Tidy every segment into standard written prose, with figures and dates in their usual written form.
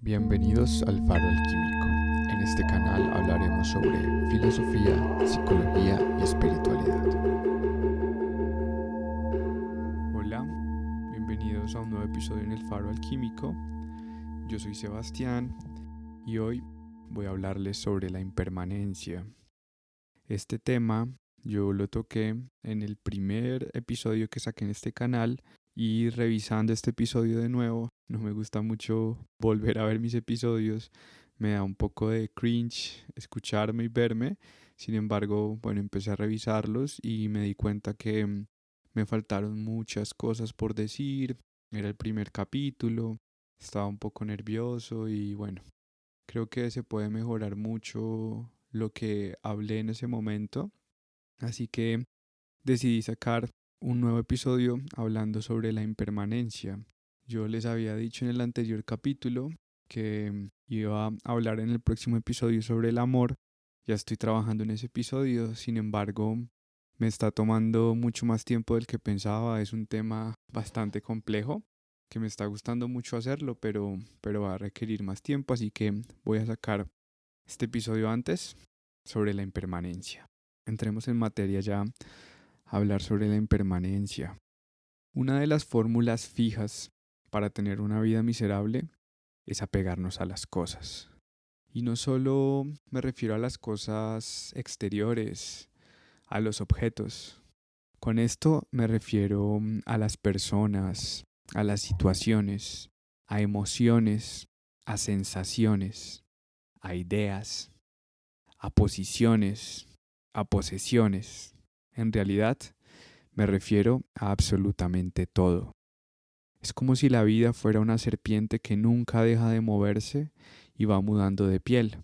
Bienvenidos al Faro Alquímico. En este canal hablaremos sobre filosofía, psicología y espiritualidad. Hola, bienvenidos a un nuevo episodio en el Faro Alquímico. Yo soy Sebastián y hoy voy a hablarles sobre la impermanencia. Este tema yo lo toqué en el primer episodio que saqué en este canal. Y revisando este episodio de nuevo, no me gusta mucho volver a ver mis episodios, me da un poco de cringe escucharme y verme. Sin embargo, empecé a revisarlos y me di cuenta que me faltaron muchas cosas por decir. Era el primer capítulo, estaba un poco nervioso y creo que se puede mejorar mucho lo que hablé en ese momento. Así que decidí sacar un nuevo episodio hablando sobre la impermanencia. Yo les había dicho en el anterior capítulo que iba a hablar en el próximo episodio sobre el amor. Ya estoy trabajando en ese episodio, sin embargo, me está tomando mucho más tiempo del que pensaba. Es un tema bastante complejo que me está gustando mucho hacerlo, pero va a requerir más tiempo, así que voy a sacar este episodio antes sobre la impermanencia. Entremos en materia ya. Hablar sobre la impermanencia. Una de las fórmulas fijas para tener una vida miserable es apegarnos a las cosas. Y no solo me refiero a las cosas exteriores, a los objetos. Con esto me refiero a las personas, a las situaciones, a emociones, a sensaciones, a ideas, a posiciones, a posesiones. En realidad, me refiero a absolutamente todo. Es como si la vida fuera una serpiente que nunca deja de moverse y va mudando de piel.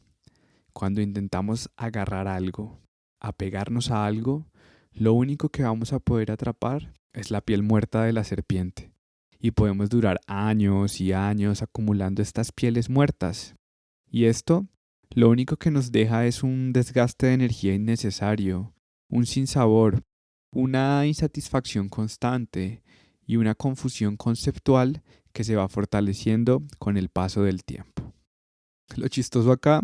Cuando intentamos agarrar algo, apegarnos a algo, lo único que vamos a poder atrapar es la piel muerta de la serpiente. Y podemos durar años y años acumulando estas pieles muertas. Y esto, lo único que nos deja es un desgaste de energía innecesario, un sinsabor, una insatisfacción constante y una confusión conceptual que se va fortaleciendo con el paso del tiempo. Lo chistoso acá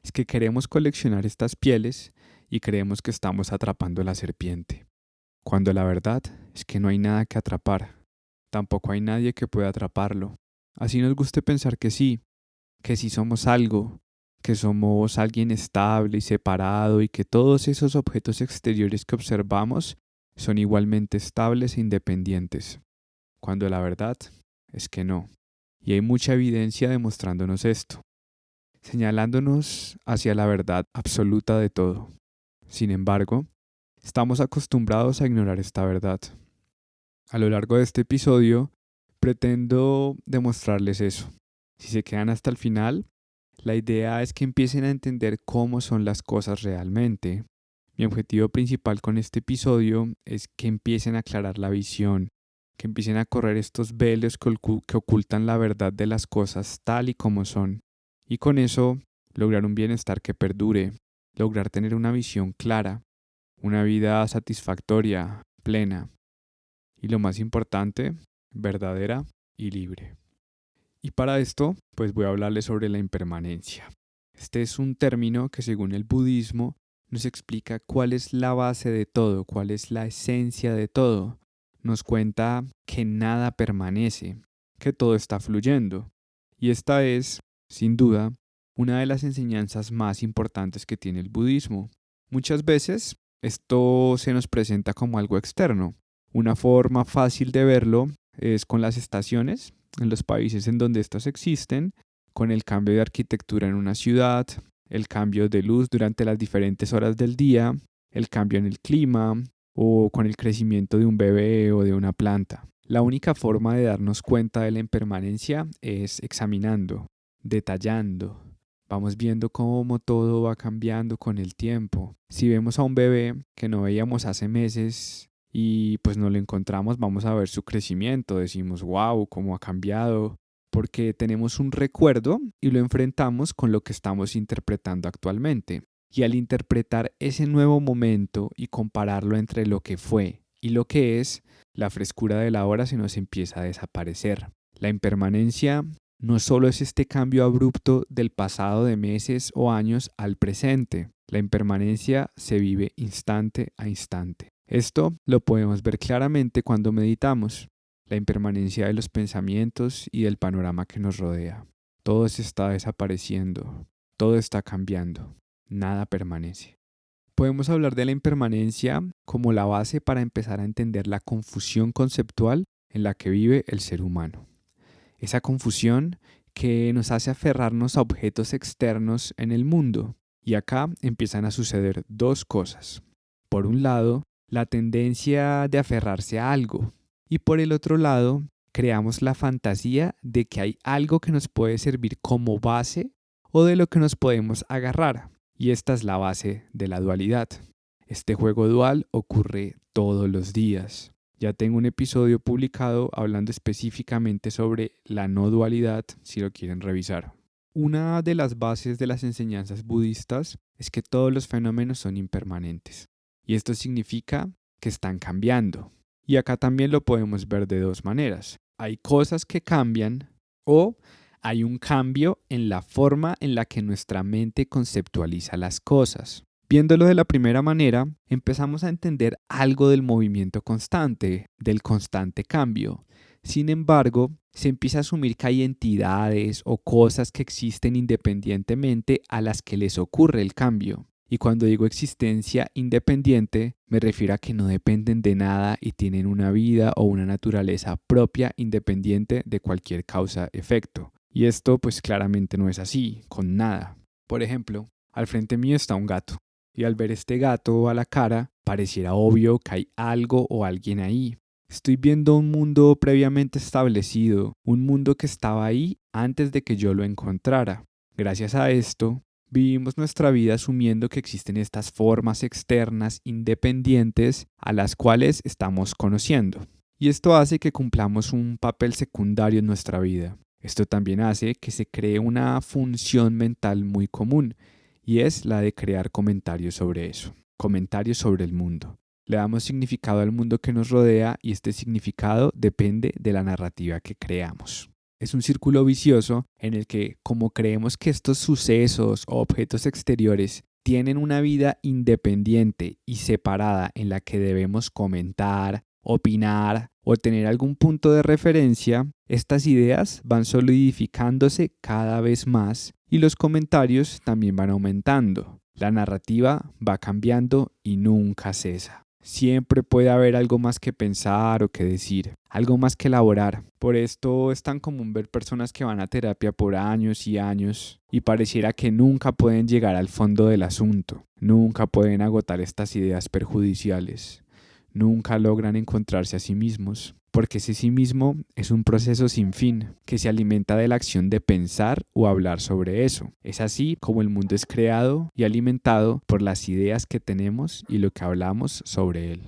es que queremos coleccionar estas pieles y creemos que estamos atrapando a la serpiente, cuando la verdad es que no hay nada que atrapar, tampoco hay nadie que pueda atraparlo. Así nos guste pensar que sí somos algo, que somos alguien estable y separado y que todos esos objetos exteriores que observamos son igualmente estables e independientes, cuando la verdad es que no. Y hay mucha evidencia demostrándonos esto, señalándonos hacia la verdad absoluta de todo. Sin embargo, estamos acostumbrados a ignorar esta verdad. A lo largo de este episodio, pretendo demostrarles eso. Si se quedan hasta el final, la idea es que empiecen a entender cómo son las cosas realmente. Mi objetivo principal con este episodio es que empiecen a aclarar la visión, que empiecen a correr estos velos que ocultan la verdad de las cosas tal y como son. Y con eso, lograr un bienestar que perdure, lograr tener una visión clara, una vida satisfactoria, plena. Y lo más importante, verdadera y libre. Y para esto, voy a hablarles sobre la impermanencia. Este es un término que según el budismo nos explica cuál es la base de todo, cuál es la esencia de todo. Nos cuenta que nada permanece, que todo está fluyendo. Y esta es, sin duda, una de las enseñanzas más importantes que tiene el budismo. Muchas veces esto se nos presenta como algo externo. Una forma fácil de verlo es con las estaciones, en los países en donde estas existen, con el cambio de arquitectura en una ciudad, el cambio de luz durante las diferentes horas del día, el cambio en el clima o con el crecimiento de un bebé o de una planta. La única forma de darnos cuenta de la impermanencia es examinando, detallando. Vamos viendo cómo todo va cambiando con el tiempo. Si vemos a un bebé que no veíamos hace meses y no lo encontramos, vamos a ver su crecimiento. Decimos, wow, cómo ha cambiado. Porque tenemos un recuerdo y lo enfrentamos con lo que estamos interpretando actualmente. Y al interpretar ese nuevo momento y compararlo entre lo que fue y lo que es, la frescura de la hora se nos empieza a desaparecer. La impermanencia no solo es este cambio abrupto del pasado de meses o años al presente. La impermanencia se vive instante a instante. Esto lo podemos ver claramente cuando meditamos. La impermanencia de los pensamientos y del panorama que nos rodea. Todo se está desapareciendo, todo está cambiando, nada permanece. Podemos hablar de la impermanencia como la base para empezar a entender la confusión conceptual en la que vive el ser humano. Esa confusión que nos hace aferrarnos a objetos externos en el mundo. Y acá empiezan a suceder dos cosas. Por un lado, la tendencia de aferrarse a algo. Y por el otro lado, creamos la fantasía de que hay algo que nos puede servir como base o de lo que nos podemos agarrar. Y esta es la base de la dualidad. Este juego dual ocurre todos los días. Ya tengo un episodio publicado hablando específicamente sobre la no dualidad, si lo quieren revisar. Una de las bases de las enseñanzas budistas es que todos los fenómenos son impermanentes. Y esto significa que están cambiando. Y acá también lo podemos ver de dos maneras. Hay cosas que cambian o hay un cambio en la forma en la que nuestra mente conceptualiza las cosas. Viéndolo de la primera manera, empezamos a entender algo del movimiento constante, del constante cambio. Sin embargo, se empieza a asumir que hay entidades o cosas que existen independientemente a las que les ocurre el cambio. Y cuando digo existencia independiente, me refiero a que no dependen de nada y tienen una vida o una naturaleza propia independiente de cualquier causa-efecto. Y esto pues claramente no es así, con nada. Por ejemplo, al frente mío está un gato. Y al ver este gato a la cara, pareciera obvio que hay algo o alguien ahí. Estoy viendo un mundo previamente establecido, un mundo que estaba ahí antes de que yo lo encontrara. Gracias a esto, vivimos nuestra vida asumiendo que existen estas formas externas independientes a las cuales estamos conociendo. Y esto hace que cumplamos un papel secundario en nuestra vida. Esto también hace que se cree una función mental muy común, y es la de crear comentarios sobre eso, comentarios sobre el mundo. Le damos significado al mundo que nos rodea y este significado depende de la narrativa que creamos. Es un círculo vicioso en el que, como creemos que estos sucesos o objetos exteriores tienen una vida independiente y separada en la que debemos comentar, opinar o tener algún punto de referencia, estas ideas van solidificándose cada vez más y los comentarios también van aumentando. La narrativa va cambiando y nunca cesa. Siempre puede haber algo más que pensar o que decir, algo más que elaborar. Por esto es tan común ver personas que van a terapia por años y años y pareciera que nunca pueden llegar al fondo del asunto, nunca pueden agotar estas ideas perjudiciales. Nunca logran encontrarse a sí mismos, porque ese sí mismo es un proceso sin fin, que se alimenta de la acción de pensar o hablar sobre eso. Es así como el mundo es creado y alimentado por las ideas que tenemos y lo que hablamos sobre él.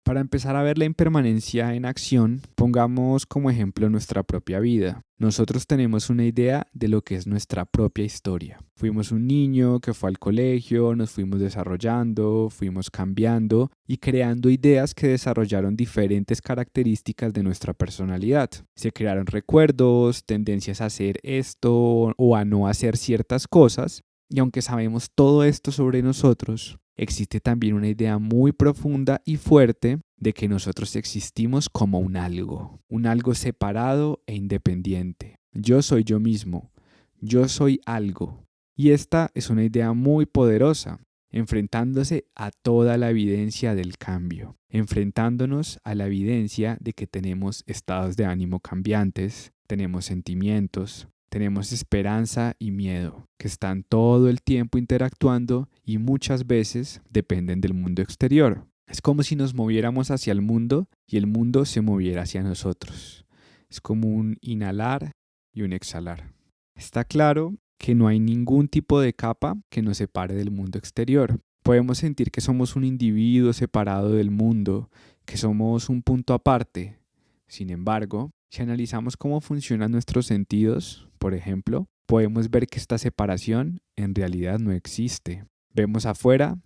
Para empezar a ver la impermanencia en acción, pongamos como ejemplo nuestra propia vida. Nosotros tenemos una idea de lo que es nuestra propia historia. Fuimos un niño que fue al colegio, nos fuimos desarrollando, fuimos cambiando y creando ideas que desarrollaron diferentes características de nuestra personalidad. Se crearon recuerdos, tendencias a hacer esto o a no hacer ciertas cosas. Y aunque sabemos todo esto sobre nosotros, existe también una idea muy profunda y fuerte de que nosotros existimos como un algo separado e independiente. Yo soy yo mismo, yo soy algo. Y esta es una idea muy poderosa, enfrentándose a toda la evidencia del cambio, enfrentándonos a la evidencia de que tenemos estados de ánimo cambiantes, tenemos sentimientos, tenemos esperanza y miedo, que están todo el tiempo interactuando y muchas veces dependen del mundo exterior. Es como si nos moviéramos hacia el mundo y el mundo se moviera hacia nosotros. Es como un inhalar y un exhalar. Está claro que no hay ningún tipo de capa que nos separe del mundo exterior. Podemos sentir que somos un individuo separado del mundo, que somos un punto aparte. Sin embargo, si analizamos cómo funcionan nuestros sentidos, por ejemplo, podemos ver que esta separación en realidad no existe. Vemos afuera,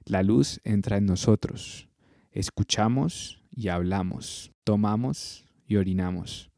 la luz entra en nosotros. Escuchamos y hablamos. Tomamos y orinamos.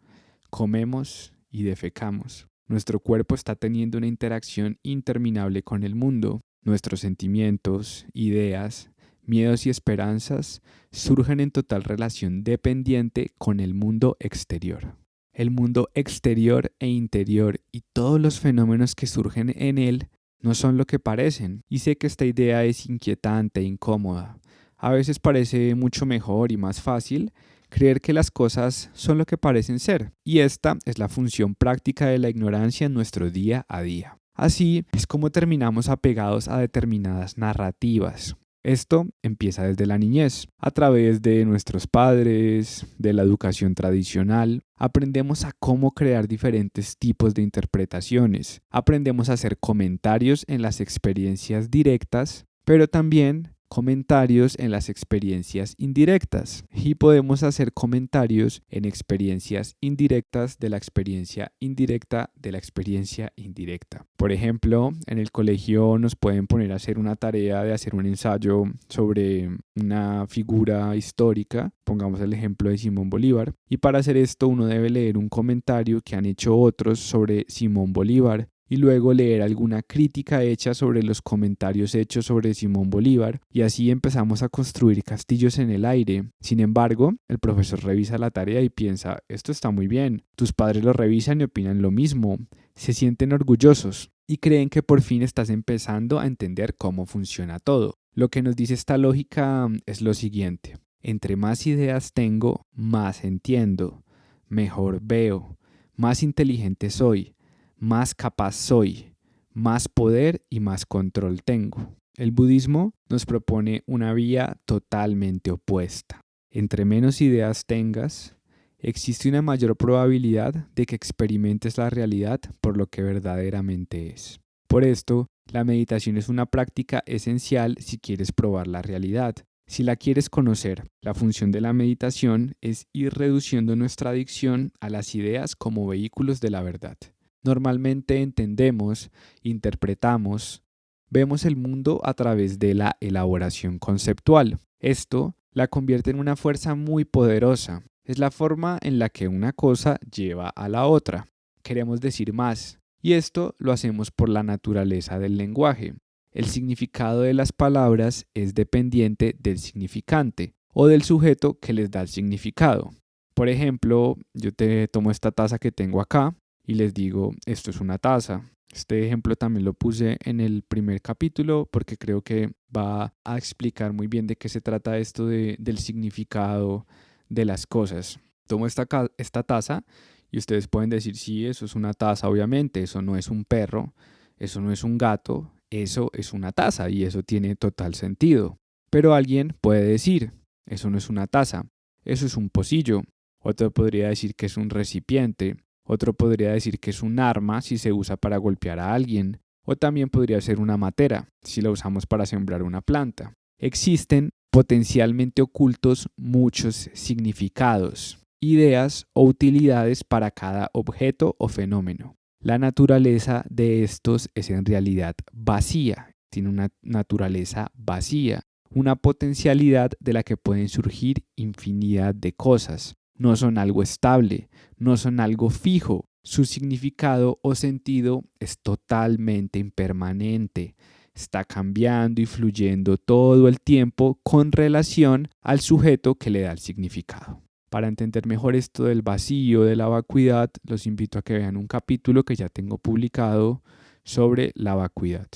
Comemos y defecamos. Nuestro cuerpo está teniendo una interacción interminable con el mundo. Nuestros sentimientos, ideas, miedos y esperanzas surgen en total relación dependiente con el mundo exterior. El mundo exterior e interior y todos los fenómenos que surgen en él no son lo que parecen. Y sé que esta idea es inquietante e incómoda. A veces parece mucho mejor y más fácil creer que las cosas son lo que parecen ser. Y esta es la función práctica de la ignorancia en nuestro día a día. Así es como terminamos apegados a determinadas narrativas. Esto empieza desde la niñez. A través de nuestros padres, de la educación tradicional, aprendemos a cómo crear diferentes tipos de interpretaciones. Aprendemos a hacer comentarios en las experiencias directas, pero también comentarios en las experiencias indirectas. Y podemos hacer comentarios en experiencias indirectas de la experiencia indirecta de la experiencia indirecta. Por ejemplo, en el colegio nos pueden poner a hacer una tarea de hacer un ensayo sobre una figura histórica, pongamos el ejemplo de Simón Bolívar, y para hacer esto uno debe leer un comentario que han hecho otros sobre Simón Bolívar y luego leer alguna crítica hecha sobre los comentarios hechos sobre Simón Bolívar, y así empezamos a construir castillos en el aire. Sin embargo, el profesor revisa la tarea y piensa, esto está muy bien, tus padres lo revisan y opinan lo mismo, se sienten orgullosos y creen que por fin estás empezando a entender cómo funciona todo. Lo que nos dice esta lógica es lo siguiente: entre más ideas tengo, más entiendo, mejor veo, más inteligente soy, más capaz soy, más poder y más control tengo. El budismo nos propone una vía totalmente opuesta. Entre menos ideas tengas, existe una mayor probabilidad de que experimentes la realidad por lo que verdaderamente es. Por esto, la meditación es una práctica esencial si quieres probar la realidad. Si la quieres conocer, la función de la meditación es ir reduciendo nuestra adicción a las ideas como vehículos de la verdad. Normalmente entendemos, interpretamos, vemos el mundo a través de la elaboración conceptual. Esto la convierte en una fuerza muy poderosa. Es la forma en la que una cosa lleva a la otra. Queremos decir más, y esto lo hacemos por la naturaleza del lenguaje. El significado de las palabras es dependiente del significante o del sujeto que les da el significado. Por ejemplo, yo te tomo esta taza que tengo acá y les digo, esto es una taza. Este ejemplo también lo puse en el primer capítulo porque creo que va a explicar muy bien de qué se trata esto del significado de las cosas. Tomo esta taza y ustedes pueden decir, sí, eso es una taza, obviamente, eso no es un perro, eso no es un gato, eso es una taza y eso tiene total sentido. Pero alguien puede decir, eso no es una taza, eso es un pocillo. Otro podría decir que es un recipiente. Otro podría decir que es un arma si se usa para golpear a alguien, o también podría ser una matera si la usamos para sembrar una planta. Existen potencialmente ocultos muchos significados, ideas o utilidades para cada objeto o fenómeno. La naturaleza de estos es en realidad vacía, tiene una naturaleza vacía, una potencialidad de la que pueden surgir infinidad de cosas. No son algo estable, no son algo fijo. Su significado o sentido es totalmente impermanente. Está cambiando y fluyendo todo el tiempo con relación al sujeto que le da el significado. Para entender mejor esto del vacío, de la vacuidad, los invito a que vean un capítulo que ya tengo publicado sobre la vacuidad.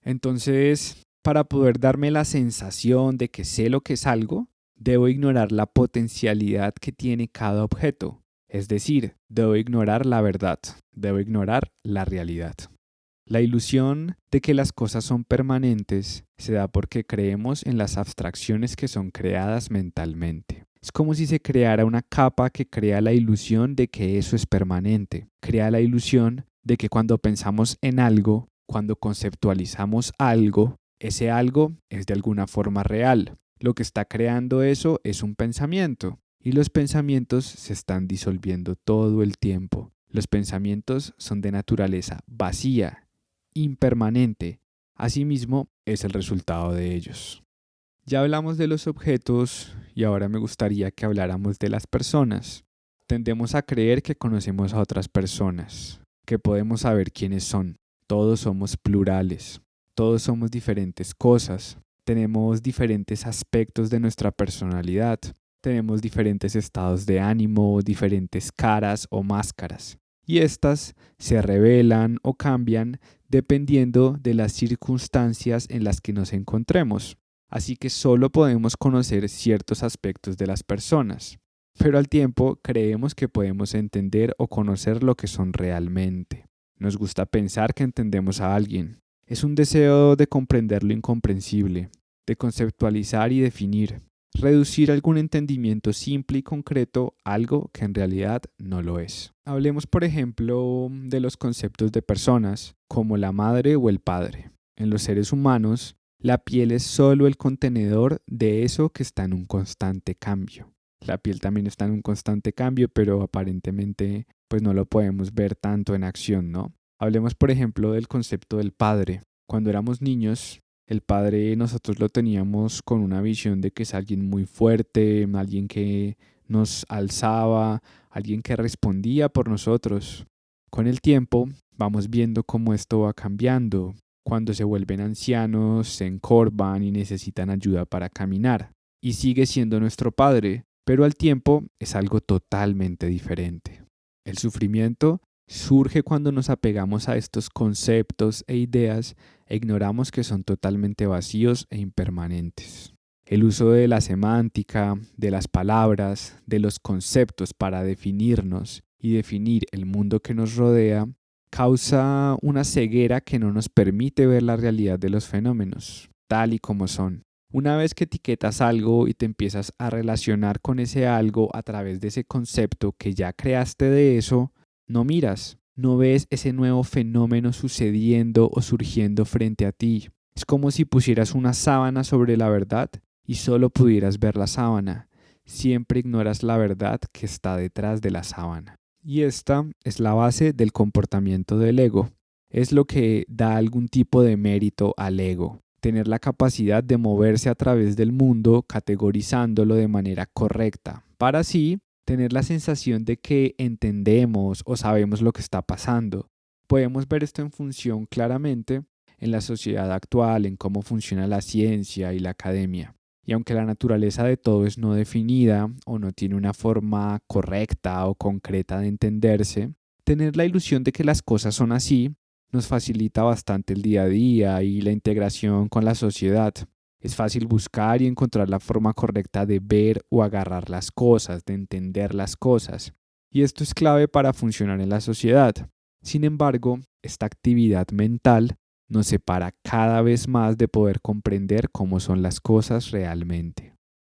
Entonces, para poder darme la sensación de que sé lo que es algo, debo ignorar la potencialidad que tiene cada objeto. Es decir, debo ignorar la verdad, debo ignorar la realidad. La ilusión de que las cosas son permanentes se da porque creemos en las abstracciones que son creadas mentalmente. Es como si se creara una capa que crea la ilusión de que eso es permanente. Crea la ilusión de que cuando pensamos en algo, cuando conceptualizamos algo, ese algo es de alguna forma real. Lo que está creando eso es un pensamiento. Y los pensamientos se están disolviendo todo el tiempo. Los pensamientos son de naturaleza vacía, impermanente. Asimismo, es el resultado de ellos. Ya hablamos de los objetos y ahora me gustaría que habláramos de las personas. Tendemos a creer que conocemos a otras personas, que podemos saber quiénes son. Todos somos plurales, todos somos diferentes cosas, tenemos diferentes aspectos de nuestra personalidad, tenemos diferentes estados de ánimo, diferentes caras o máscaras. Y estas se revelan o cambian dependiendo de las circunstancias en las que nos encontremos. Así que solo podemos conocer ciertos aspectos de las personas, pero al tiempo creemos que podemos entender o conocer lo que son realmente. Nos gusta pensar que entendemos a alguien. Es un deseo de comprender lo incomprensible, de conceptualizar y definir, reducir algún entendimiento simple y concreto a algo que en realidad no lo es. Hablemos, por ejemplo, de los conceptos de personas, como la madre o el padre. En los seres humanos, la piel es solo el contenedor de eso que está en un constante cambio. La piel también está en un constante cambio, pero aparentemente pues no lo podemos ver tanto en acción, ¿no? Hablemos, por ejemplo, del concepto del padre. Cuando éramos niños, el padre nosotros lo teníamos con una visión de que es alguien muy fuerte, alguien que nos alzaba, alguien que respondía por nosotros. Con el tiempo vamos viendo cómo esto va cambiando. Cuando se vuelven ancianos, se encorvan y necesitan ayuda para caminar. Y sigue siendo nuestro padre, pero al tiempo es algo totalmente diferente. El sufrimiento surge cuando nos apegamos a estos conceptos e ideas e ignoramos que son totalmente vacíos e impermanentes. El uso de la semántica, de las palabras, de los conceptos para definirnos y definir el mundo que nos rodea, causa una ceguera que no nos permite ver la realidad de los fenómenos, tal y como son. Una vez que etiquetas algo y te empiezas a relacionar con ese algo a través de ese concepto que ya creaste de eso, no miras, no ves ese nuevo fenómeno sucediendo o surgiendo frente a ti. Es como si pusieras una sábana sobre la verdad y solo pudieras ver la sábana. Siempre ignoras la verdad que está detrás de la sábana. Y esta es la base del comportamiento del ego. Es lo que da algún tipo de mérito al ego. Tener la capacidad de moverse a través del mundo categorizándolo de manera correcta, para así tener la sensación de que entendemos o sabemos lo que está pasando. Podemos ver esto en función claramente en la sociedad actual, en cómo funciona la ciencia y la academia. Y aunque la naturaleza de todo es no definida o no tiene una forma correcta o concreta de entenderse, tener la ilusión de que las cosas son así nos facilita bastante el día a día y la integración con la sociedad. Es fácil buscar y encontrar la forma correcta de ver o agarrar las cosas, de entender las cosas. Y esto es clave para funcionar en la sociedad. Sin embargo, esta actividad mental nos separa cada vez más de poder comprender cómo son las cosas realmente.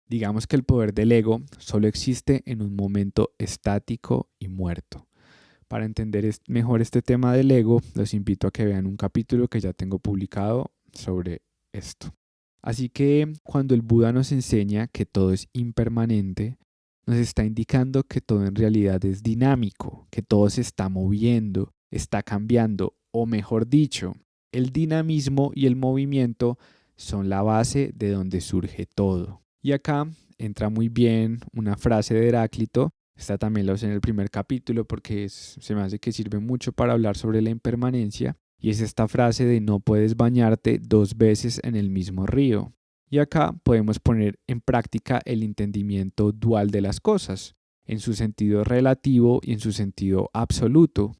Digamos que el poder del ego solo existe en un momento estático y muerto. Para entender mejor este tema del ego, los invito a que vean un capítulo que ya tengo publicado sobre esto. Así que cuando el Buda nos enseña que todo es impermanente, nos está indicando que todo en realidad es dinámico, que todo se está moviendo, está cambiando, o mejor dicho, el dinamismo y el movimiento son la base de donde surge todo. Y acá entra muy bien una frase de Heráclito. Esta también la usé en el primer capítulo porque se me hace que sirve mucho para hablar sobre la impermanencia. Y es esta frase de no puedes bañarte 2 veces en el mismo río. Y acá podemos poner en práctica el entendimiento dual de las cosas, en su sentido relativo y en su sentido absoluto.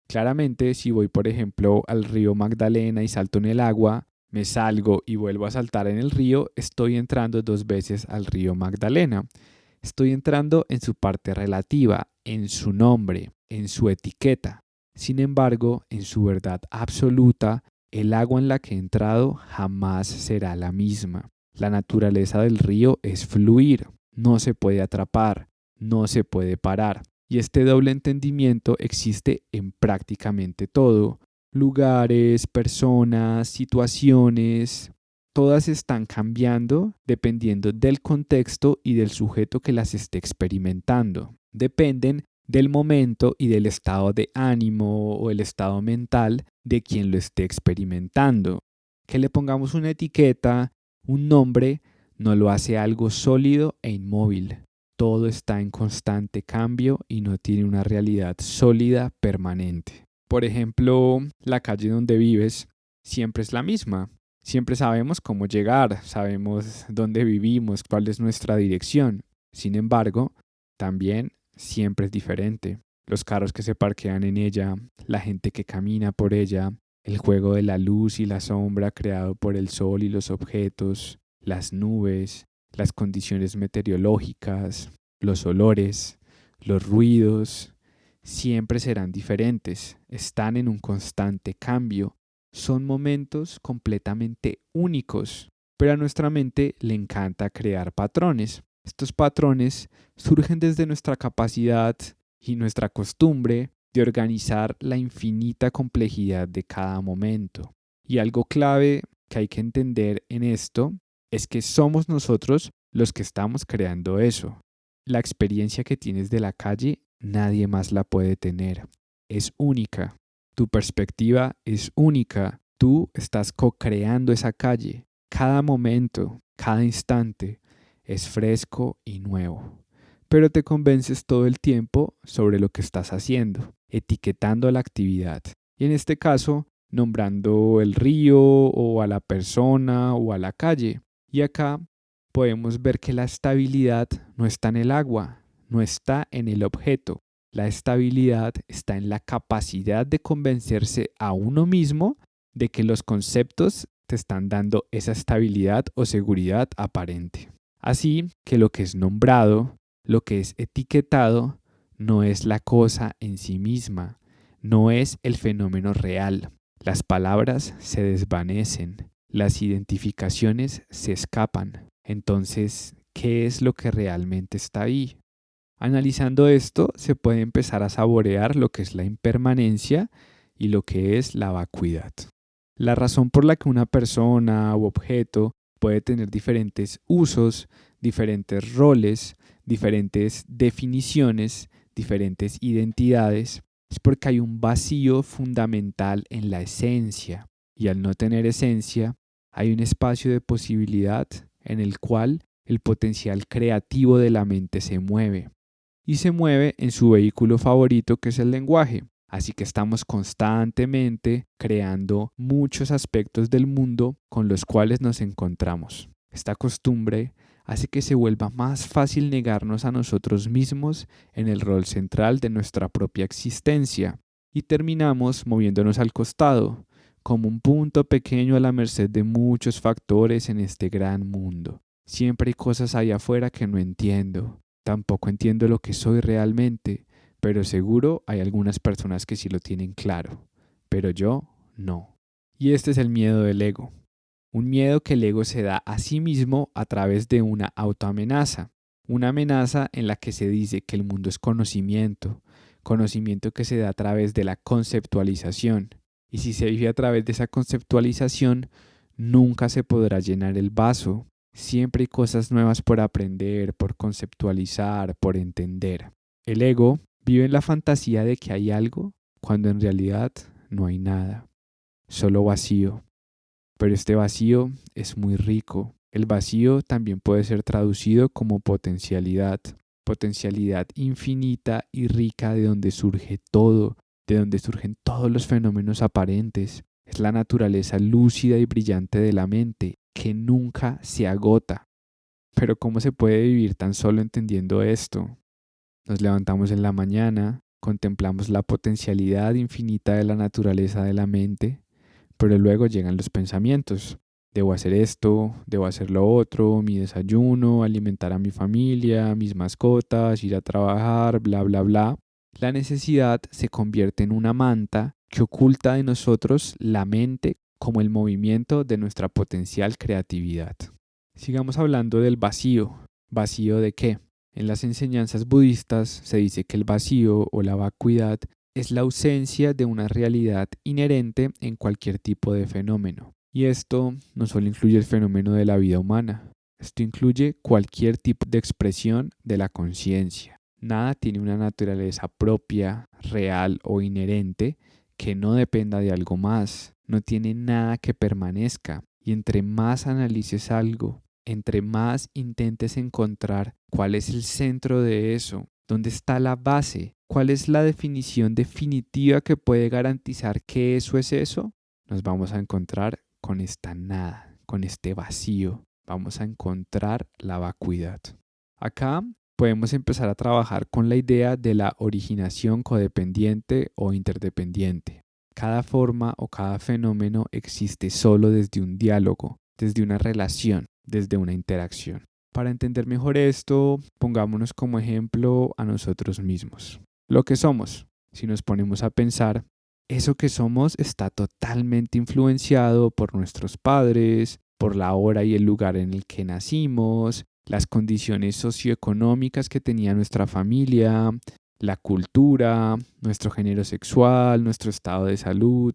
Claramente, si voy por ejemplo al río Magdalena y salto en el agua, me salgo y vuelvo a saltar en el río, estoy entrando 2 veces al río Magdalena. Estoy entrando en su parte relativa, en su nombre, en su etiqueta. Sin embargo, en su verdad absoluta, el agua en la que he entrado jamás será la misma. La naturaleza del río es fluir, no se puede atrapar, no se puede parar. Y este doble entendimiento existe en prácticamente todo. Lugares, personas, situaciones, todas están cambiando dependiendo del contexto y del sujeto que las esté experimentando. Dependen del momento y del estado de ánimo o el estado mental de quien lo esté experimentando. Que le pongamos una etiqueta, un nombre, no lo hace algo sólido e inmóvil. todo está en constante cambio y no tiene una realidad sólida permanente. Por ejemplo, la calle donde vives siempre es la misma. Siempre sabemos cómo llegar, sabemos dónde vivimos, cuál es nuestra dirección. Sin embargo, también siempre es diferente. Los carros que se parquean en ella, la gente que camina por ella, el juego de la luz y la sombra creado por el sol y los objetos, las nubes, las condiciones meteorológicas, los olores, los ruidos, siempre serán diferentes, están en un constante cambio, son momentos completamente únicos, pero a nuestra mente le encanta crear patrones. Estos patrones surgen desde nuestra capacidad y nuestra costumbre de organizar la infinita complejidad de cada momento. Y algo clave que hay que entender en esto es que somos nosotros los que estamos creando eso. La experiencia que tienes de la calle, nadie más la puede tener. Es única. Tu perspectiva es única. Tú estás co-creando esa calle. Cada momento, cada instante es fresco y nuevo. Pero te convences todo el tiempo sobre lo que estás haciendo, etiquetando la actividad. Y en este caso, nombrando el río o a la persona o a la calle. Y acá podemos ver que la estabilidad no está en el agua, no está en el objeto. La estabilidad está en la capacidad de convencerse a uno mismo de que los conceptos te están dando esa estabilidad o seguridad aparente. Así que lo que es nombrado, lo que es etiquetado, no es la cosa en sí misma, no es el fenómeno real. Las palabras se desvanecen, las identificaciones se escapan. Entonces, ¿qué es lo que realmente está ahí? Analizando esto, se puede empezar a saborear lo que es la impermanencia y lo que es la vacuidad. La razón por la que una persona u objeto puede tener diferentes usos, diferentes roles, diferentes definiciones, diferentes identidades, es porque hay un vacío fundamental en la esencia. Y al no tener esencia, hay un espacio de posibilidad en el cual el potencial creativo de la mente se mueve. Y se mueve en su vehículo favorito, que es el lenguaje. Así que estamos constantemente creando muchos aspectos del mundo con los cuales nos encontramos. Esta costumbre hace que se vuelva más fácil negarnos a nosotros mismos en el rol central de nuestra propia existencia y terminamos moviéndonos al costado, como un punto pequeño a la merced de muchos factores en este gran mundo. Siempre hay cosas allá afuera que no entiendo. Tampoco entiendo lo que soy realmente, pero seguro hay algunas personas que sí lo tienen claro, pero yo no. Y este es el miedo del ego. Un miedo que el ego se da a sí mismo a través de una autoamenaza. Una amenaza en la que se dice que el mundo es conocimiento, conocimiento que se da a través de la conceptualización. Y si se vive a través de esa conceptualización, nunca se podrá llenar el vaso. Siempre hay cosas nuevas por aprender, por conceptualizar, por entender. El ego vive en la fantasía de que hay algo cuando en realidad no hay nada, solo vacío. Pero este vacío es muy rico. El vacío también puede ser traducido como potencialidad, potencialidad infinita y rica de donde surge todo, de donde surgen todos los fenómenos aparentes. Es la naturaleza lúcida y brillante de la mente, que nunca se agota. Pero ¿cómo se puede vivir tan solo entendiendo esto? Nos levantamos en la mañana, contemplamos la potencialidad infinita de la naturaleza de la mente, pero luego llegan los pensamientos. Debo hacer esto, debo hacer lo otro, mi desayuno, alimentar a mi familia, mis mascotas, ir a trabajar, bla, bla, bla. La necesidad se convierte en una manta que oculta de nosotros la mente como el movimiento de nuestra potencial creatividad. Sigamos hablando del vacío. ¿Vacío de qué? En las enseñanzas budistas se dice que el vacío o la vacuidad es la ausencia de una realidad inherente en cualquier tipo de fenómeno. Y esto no solo incluye el fenómeno de la vida humana, esto incluye cualquier tipo de expresión de la conciencia. Nada tiene una naturaleza propia, real o inherente que no dependa de algo más. No tiene nada que permanezca. Y entre más analices algo, entre más intentes encontrar cuál es el centro de eso, dónde está la base, cuál es la definición definitiva que puede garantizar que eso es eso, nos vamos a encontrar con esta nada, con este vacío. Vamos a encontrar la vacuidad. Acá podemos empezar a trabajar con la idea de la originación codependiente o interdependiente. Cada forma o cada fenómeno existe solo desde un diálogo, desde una relación, desde una interacción. Para entender mejor esto, pongámonos como ejemplo a nosotros mismos. Lo que somos, si nos ponemos a pensar, eso que somos está totalmente influenciado por nuestros padres, por la hora y el lugar en el que nacimos, las condiciones socioeconómicas que tenía nuestra familia, la cultura, nuestro género sexual, nuestro estado de salud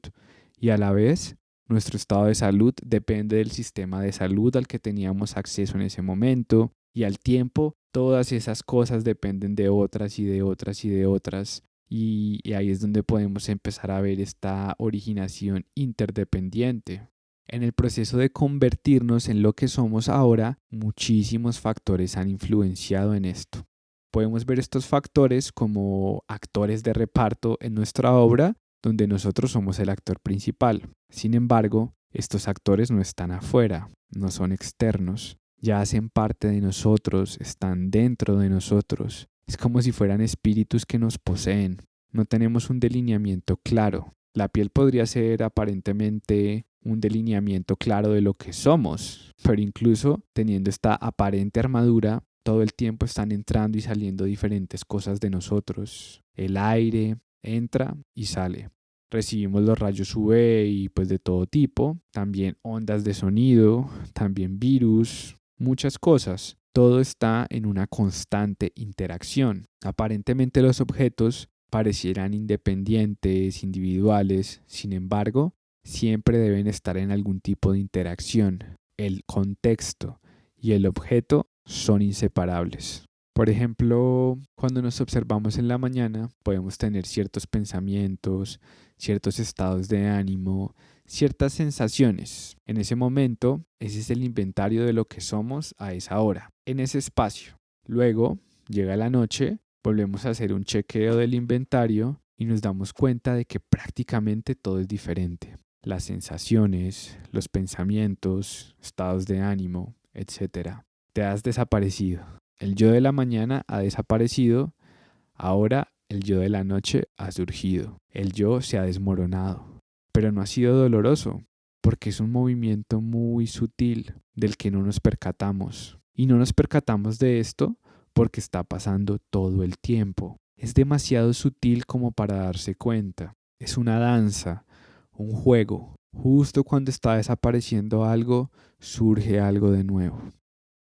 y a la vez nuestro estado de salud depende del sistema de salud al que teníamos acceso en ese momento y al tiempo todas esas cosas dependen de otras y de otras y de otras y ahí es donde podemos empezar a ver esta originación interdependiente. En el proceso de convertirnos en lo que somos ahora, muchísimos factores han influenciado en esto. Podemos ver estos factores como actores de reparto en nuestra obra, donde nosotros somos el actor principal. Sin embargo, estos actores no están afuera, no son externos, ya hacen parte de nosotros, están dentro de nosotros. Es como si fueran espíritus que nos poseen. No tenemos un delineamiento claro. La piel podría ser aparentemente un delineamiento claro de lo que somos, pero incluso teniendo esta aparente armadura, todo el tiempo están entrando y saliendo diferentes cosas de nosotros. El aire entra y sale. Recibimos los rayos UV y pues de todo tipo, también ondas de sonido, también virus, muchas cosas. Todo está en una constante interacción. Aparentemente los objetos parecieran independientes, individuales, sin embargo, siempre deben estar en algún tipo de interacción. El contexto y el objeto son inseparables. Por ejemplo, cuando nos observamos en la mañana, podemos tener ciertos pensamientos, ciertos estados de ánimo, ciertas sensaciones. En ese momento, ese es el inventario de lo que somos a esa hora, en ese espacio. Luego, llega la noche, volvemos a hacer un chequeo del inventario y nos damos cuenta de que prácticamente todo es diferente. Las sensaciones, los pensamientos, estados de ánimo, etc. Te has desaparecido. El yo de la mañana ha desaparecido, ahora el yo de la noche ha surgido. El yo se ha desmoronado. Pero no ha sido doloroso, porque es un movimiento muy sutil del que no nos percatamos. Y no nos percatamos de esto porque está pasando todo el tiempo. Es demasiado sutil como para darse cuenta. Es una danza, un juego. Justo cuando está desapareciendo algo, surge algo de nuevo.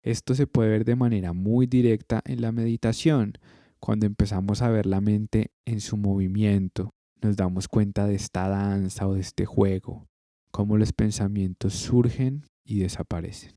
Esto se puede ver de manera muy directa en la meditación. Cuando empezamos a ver la mente en su movimiento, nos damos cuenta de esta danza o de este juego, cómo los pensamientos surgen y desaparecen.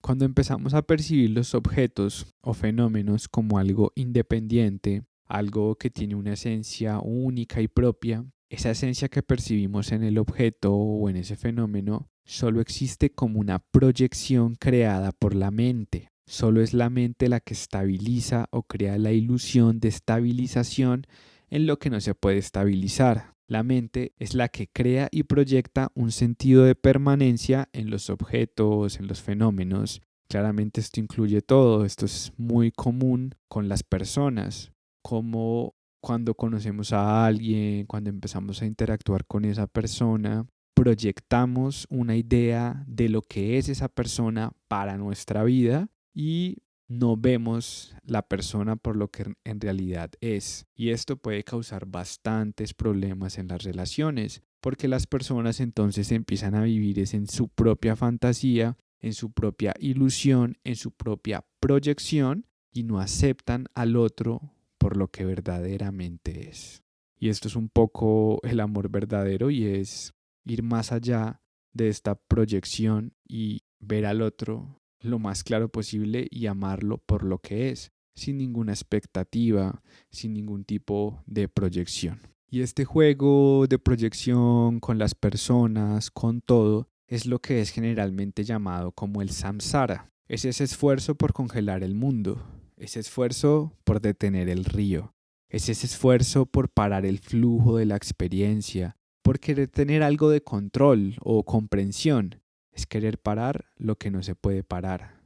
Cuando empezamos a percibir los objetos o fenómenos como algo independiente, algo que tiene una esencia única y propia, esa esencia que percibimos en el objeto o en ese fenómeno solo existe como una proyección creada por la mente. Solo es la mente la que estabiliza o crea la ilusión de estabilización en lo que no se puede estabilizar. La mente es la que crea y proyecta un sentido de permanencia en los objetos, en los fenómenos. Claramente esto incluye todo, esto es muy común con las personas, como cuando conocemos a alguien, cuando empezamos a interactuar con esa persona, proyectamos una idea de lo que es esa persona para nuestra vida y no vemos la persona por lo que en realidad es. Y esto puede causar bastantes problemas en las relaciones, porque las personas entonces empiezan a vivir en su propia fantasía, en su propia ilusión, en su propia proyección y no aceptan al otro por lo que verdaderamente es. Y esto es un poco el amor verdadero y es ir más allá de esta proyección y ver al otro lo más claro posible y amarlo por lo que es, sin ninguna expectativa, sin ningún tipo de proyección. Y este juego de proyección con las personas, con todo, es lo que es generalmente llamado como el samsara. Es ese esfuerzo por congelar el mundo, ese esfuerzo por detener el río, es ese esfuerzo por parar el flujo de la experiencia, por querer tener algo de control o comprensión. Es querer parar lo que no se puede parar,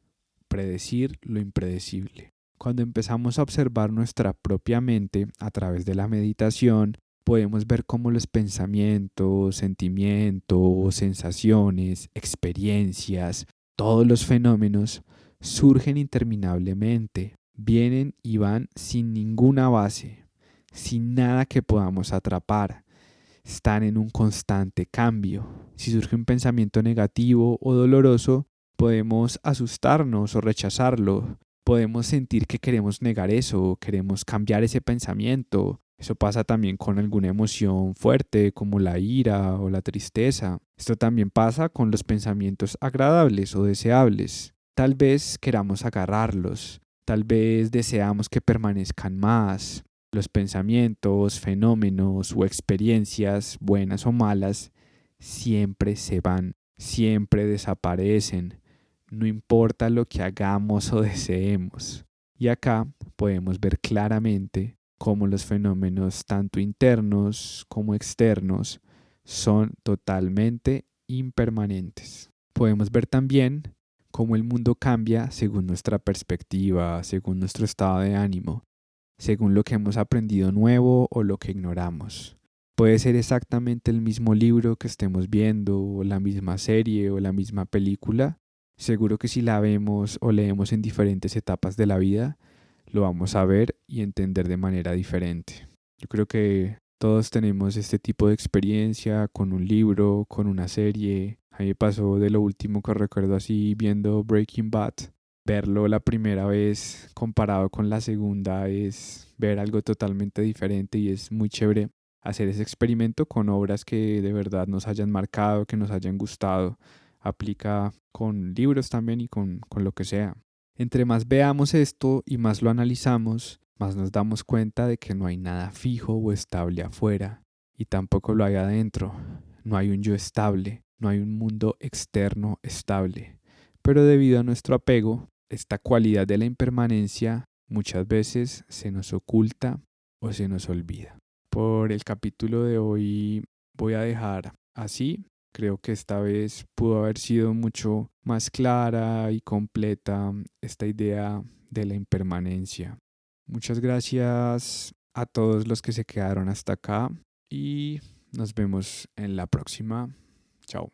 predecir lo impredecible. Cuando empezamos a observar nuestra propia mente a través de la meditación, podemos ver cómo los pensamientos, sentimientos, sensaciones, experiencias, todos los fenómenos surgen interminablemente, vienen y van sin ninguna base, sin nada que podamos atrapar. Están en un constante cambio. Si surge un pensamiento negativo o doloroso, podemos asustarnos o rechazarlo. Podemos sentir que queremos negar eso, queremos cambiar ese pensamiento. Eso pasa también con alguna emoción fuerte como la ira o la tristeza. Esto también pasa con los pensamientos agradables o deseables. Tal vez queramos agarrarlos, tal vez deseamos que permanezcan más. Los pensamientos, fenómenos o experiencias, buenas o malas, siempre se van, siempre desaparecen, no importa lo que hagamos o deseemos. Y acá podemos ver claramente cómo los fenómenos tanto internos como externos son totalmente impermanentes. Podemos ver también cómo el mundo cambia según nuestra perspectiva, según nuestro estado de ánimo, según lo que hemos aprendido nuevo o lo que ignoramos. Puede ser exactamente el mismo libro que estemos viendo, o la misma serie o la misma película. Seguro que si la vemos o leemos en diferentes etapas de la vida, lo vamos a ver y entender de manera diferente. Yo creo que todos tenemos este tipo de experiencia con un libro, con una serie. A mí me pasó de lo último que recuerdo así viendo Breaking Bad. Verlo la primera vez comparado con la segunda es ver algo totalmente diferente y es muy chévere hacer ese experimento con obras que de verdad nos hayan marcado, que nos hayan gustado. Aplica con libros también y con lo que sea. Entre más veamos esto y más lo analizamos, más nos damos cuenta de que no hay nada fijo o estable afuera y tampoco lo hay adentro. No hay un yo estable, no hay un mundo externo estable. Pero debido a nuestro apego, esta cualidad de la impermanencia muchas veces se nos oculta o se nos olvida. Por el capítulo de hoy voy a dejar así. Creo que esta vez pudo haber sido mucho más clara y completa esta idea de la impermanencia. Muchas gracias a todos los que se quedaron hasta acá y nos vemos en la próxima. Chao.